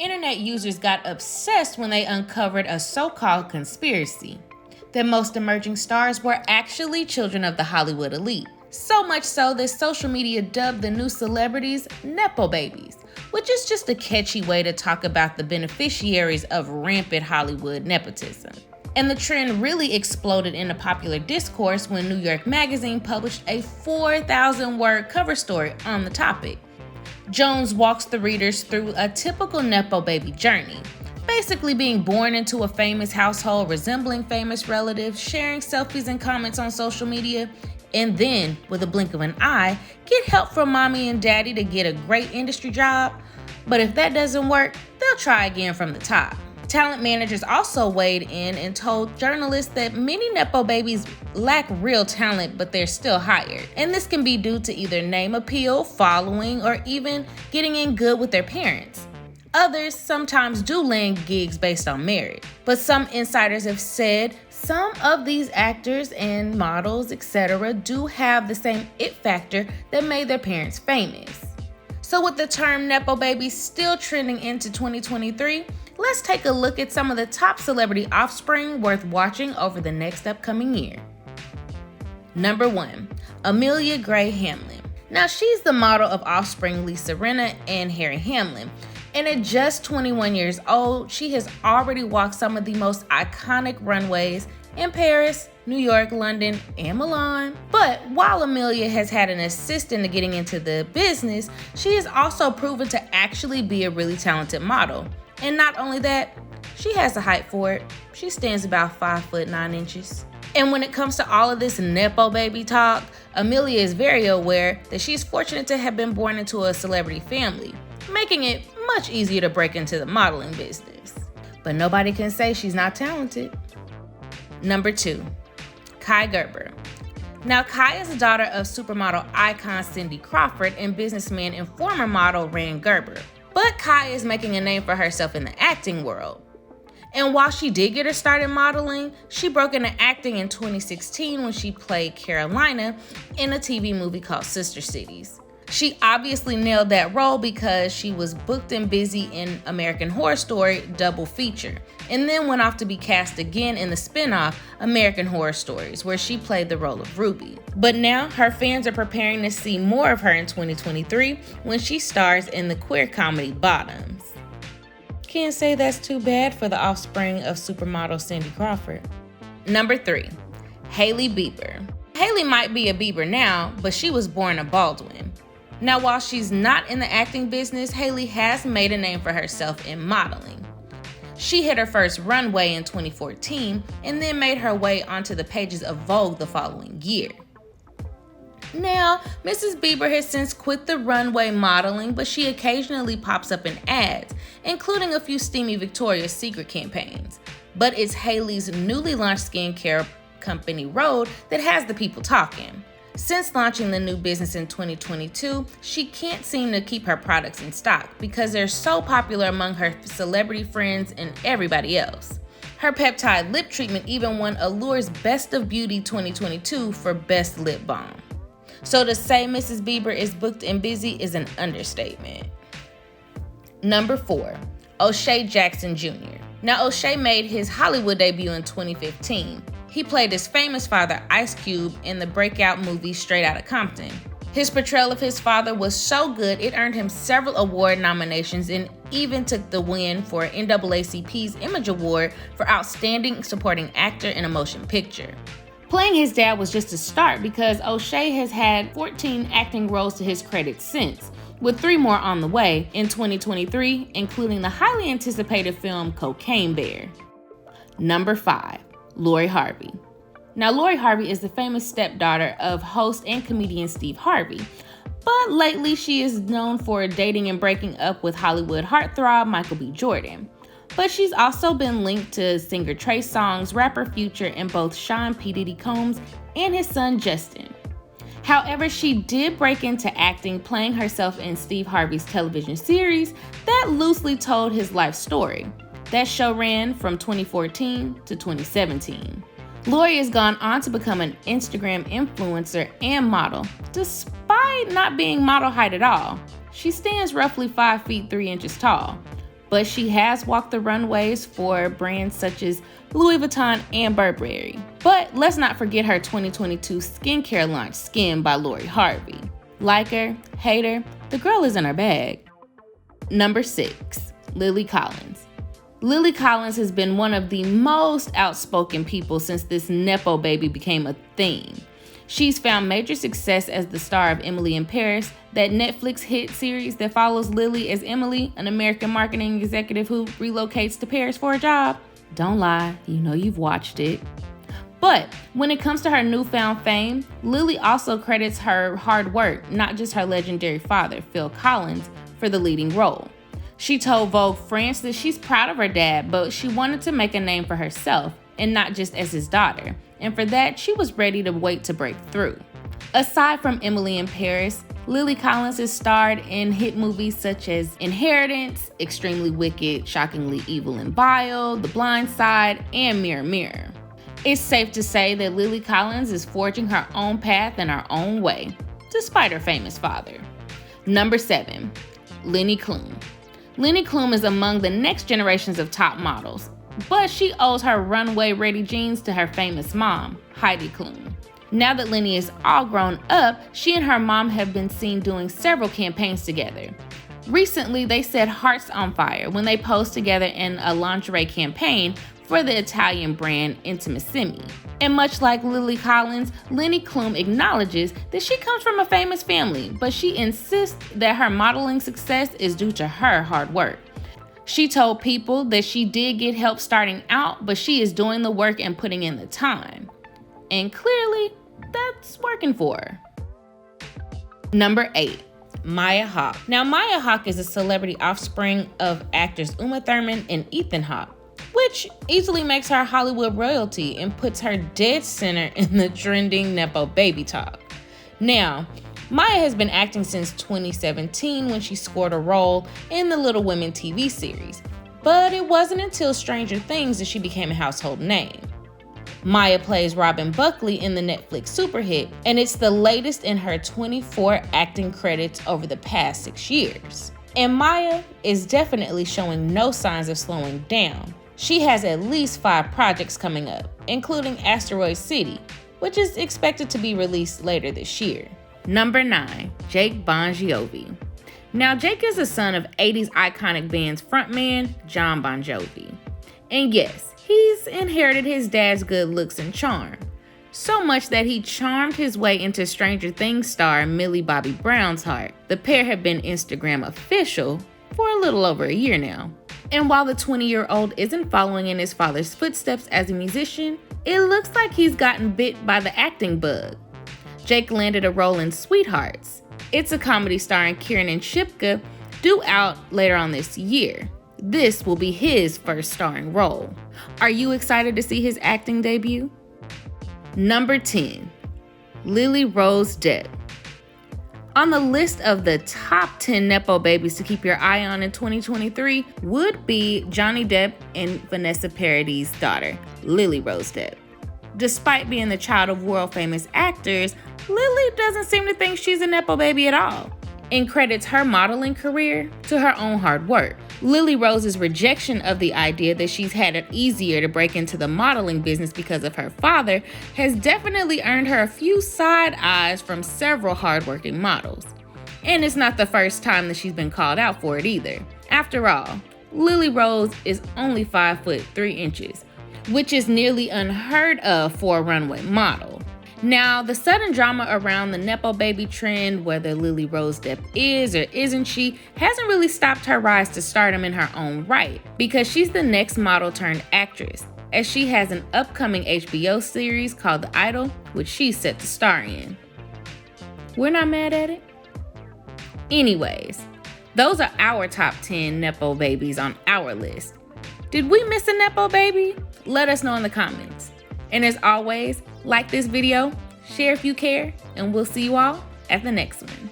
Internet users got obsessed when they uncovered a so-called conspiracy that most emerging stars were actually children of the Hollywood elite. So much so that social media dubbed the new celebrities Nepo babies, which is just a catchy way to talk about the beneficiaries of rampant Hollywood nepotism. And the trend really exploded into popular discourse when New York Magazine published a 4,000-word cover story on the topic. Jones walks the readers through a typical Nepo baby journey, basically being born into a famous household, resembling famous relatives, sharing selfies and comments on social media, and then, with a blink of an eye, get help from mommy and daddy to get a great industry job. But if that doesn't work, they'll try again from the top. Talent managers also weighed in and told journalists that many Nepo babies lack real talent, but they're still hired. And this can be due to either name appeal, following, or even getting in good with their parents. Others sometimes do land gigs based on merit, but some insiders have said some of these actors and models, etc., do have the same it factor that made their parents famous. So with the term Nepo baby still trending into 2023, let's take a look at some of the top celebrity offspring worth watching over the next upcoming year. Number 1, Amelia Gray Hamlin. Now she's the model of offspring Lisa Rinna and Harry Hamlin. And at just 21 years old, she has already walked some of the most iconic runways in Paris, New York, London, and Milan. But while Amelia has had an assist into getting into the business, she has also proven to actually be a really talented model. And not only that, she has the height for it. She stands about 5'9". And when it comes to all of this Nepo baby talk, Amelia is very aware that she's fortunate to have been born into a celebrity family, making it much easier to break into the modeling business. But nobody can say she's not talented. Number 2, Kai Gerber. Now, Kai is the daughter of supermodel icon Cindy Crawford and businessman and former model Rand Gerber. But Kai is making a name for herself in the acting world. And while she did get her start in modeling, she broke into acting in 2016 when she played Carolina in a TV movie called Sister Cities. She obviously nailed that role because she was booked and busy in American Horror Story Double Feature, and then went off to be cast again in the spinoff American Horror Stories, where she played the role of Ruby. But now her fans are preparing to see more of her in 2023 when she stars in the queer comedy Bottoms. Can't say that's too bad for the offspring of supermodel Cindy Crawford. Number 3, Hailey Bieber. Hailey might be a Bieber now, but she was born a Baldwin. Now, while she's not in the acting business, Hailey has made a name for herself in modeling. She hit her first runway in 2014 and then made her way onto the pages of Vogue the following year. Now, Mrs. Bieber has since quit the runway modeling, but she occasionally pops up in ads, including a few steamy Victoria's Secret campaigns. But it's Hailey's newly launched skincare company Rhode that has the people talking. Since launching the new business in 2022, she can't seem to keep her products in stock because they're so popular among her celebrity friends and everybody else. Her peptide lip treatment even won Allure's Best of Beauty 2022 for Best Lip Balm. So to say Mrs. Bieber is booked and busy is an understatement. Number 4, OShea Jackson Jr. Now OShea made his Hollywood debut in 2015. He played his famous father, Ice Cube, in the breakout movie Straight Outta Compton. His portrayal of his father was so good it earned him several award nominations and even took the win for NAACP's Image Award for Outstanding Supporting Actor in a Motion Picture. Playing his dad was just a start because OShea has had 14 acting roles to his credit since, with 3 more on the way in 2023, including the highly anticipated film Cocaine Bear. Number 5, Lori Harvey. Now, Lori Harvey is the famous stepdaughter of host and comedian Steve Harvey, but lately she is known for dating and breaking up with Hollywood heartthrob Michael B. Jordan. But she's also been linked to singer Trey Songz, rapper Future, and both Sean P. Diddy Combs and his son Justin. However, she did break into acting, playing herself in Steve Harvey's television series that loosely told his life story. That show ran from 2014 to 2017. Lori has gone on to become an Instagram influencer and model, despite not being model height at all. She stands roughly 5 feet 3 inches tall. but she has walked the runways for brands such as Louis Vuitton and Burberry. But let's not forget her 2022 skincare launch, Skin by Harvey. Like her, hate her, the girl is in her bag. Number 6, Lily Collins. Lily Collins has been one of the most outspoken people since this Nepo baby became a thing. She's found major success as the star of Emily in Paris, that Netflix hit series that follows Lily as Emily, an American marketing executive who relocates to Paris for a job. Don't lie, you know you've watched it. But when it comes to her newfound fame, Lily also credits her hard work, not just her legendary father, Phil Collins, for the leading role. She told Vogue France that she's proud of her dad, but she wanted to make a name for herself, and not just as his daughter. And for that, she was ready to wait to break through. Aside from Emily in Paris, Lily Collins has starred in hit movies such as Inheritance, Extremely Wicked, Shockingly Evil and Vile, The Blind Side, and Mirror Mirror. It's safe to say that Lily Collins is forging her own path in her own way, despite her famous father. Number 7, Lenny Kravitz. Lenny Kravitz is among the next generations of top models, but she owes her runway-ready jeans to her famous mom, Heidi Klum. Now that Lenny is all grown up, she and her mom have been seen doing several campaigns together. Recently, they set hearts on fire when they posed together in a lingerie campaign for the Italian brand Intimissimi. And much like Lily Collins, Lenny Kravitz acknowledges that she comes from a famous family, but she insists that her modeling success is due to her hard work. She told People that she did get help starting out, but she is doing the work and putting in the time. And clearly, that's working for her. Number 8, Maya Hawke. Now, Maya Hawke is a celebrity offspring of actors Uma Thurman and Ethan Hawke, which easily makes her Hollywood royalty and puts her dead center in the trending Nepo baby talk. Now, Maya has been acting since 2017 when she scored a role in the Little Women TV series, but it wasn't until Stranger Things that she became a household name. Maya plays Robin Buckley in the Netflix super hit, and it's the latest in her 24 acting credits over the past 6 years. And Maya is definitely showing no signs of slowing down. She has at least 5 projects coming up, including Asteroid City, which is expected to be released later this year. Number 9, Jake Bon Jovi. Now, Jake is the son of 80s iconic band's frontman, Jon Bon Jovi. And yes, he's inherited his dad's good looks and charm. So much that he charmed his way into Stranger Things star Millie Bobby Brown's heart. The pair have been Instagram official for a little over a year now. And while the 20-year-old isn't following in his father's footsteps as a musician, it looks like he's gotten bit by the acting bug. Jake landed a role in Sweethearts. It's a comedy starring Kieran and Shipka, due out later on this year. This will be his first starring role. Are you excited to see his acting debut? Number 10, Lily Rose Depp. On the list of the top 10 Nepo babies to keep your eye on in 2023 would be Johnny Depp and Vanessa Paradis' daughter, Lily Rose Depp. Despite being the child of world-famous actors, Lily doesn't seem to think she's a Nepo baby at all, and credits her modeling career to her own hard work. Lily Rose's rejection of the idea that she's had it easier to break into the modeling business because of her father has definitely earned her a few side eyes from several hardworking models. And it's not the first time that she's been called out for it either. After all, Lily Rose is only 5 foot 3 inches, which is nearly unheard of for a runway model. Now, the sudden drama around the Nepo baby trend, whether Lily Rose Depp is or isn't she, hasn't really stopped her rise to stardom in her own right, because she's the next model turned actress, as she has an upcoming HBO series called The Idol, which she's set to star in. We're not mad at it. Anyways, those are our top 10 Nepo babies on our list. Did we miss a Nepo baby? Let us know in the comments. And as always, like this video, share if you care, and we'll see you all at the next one.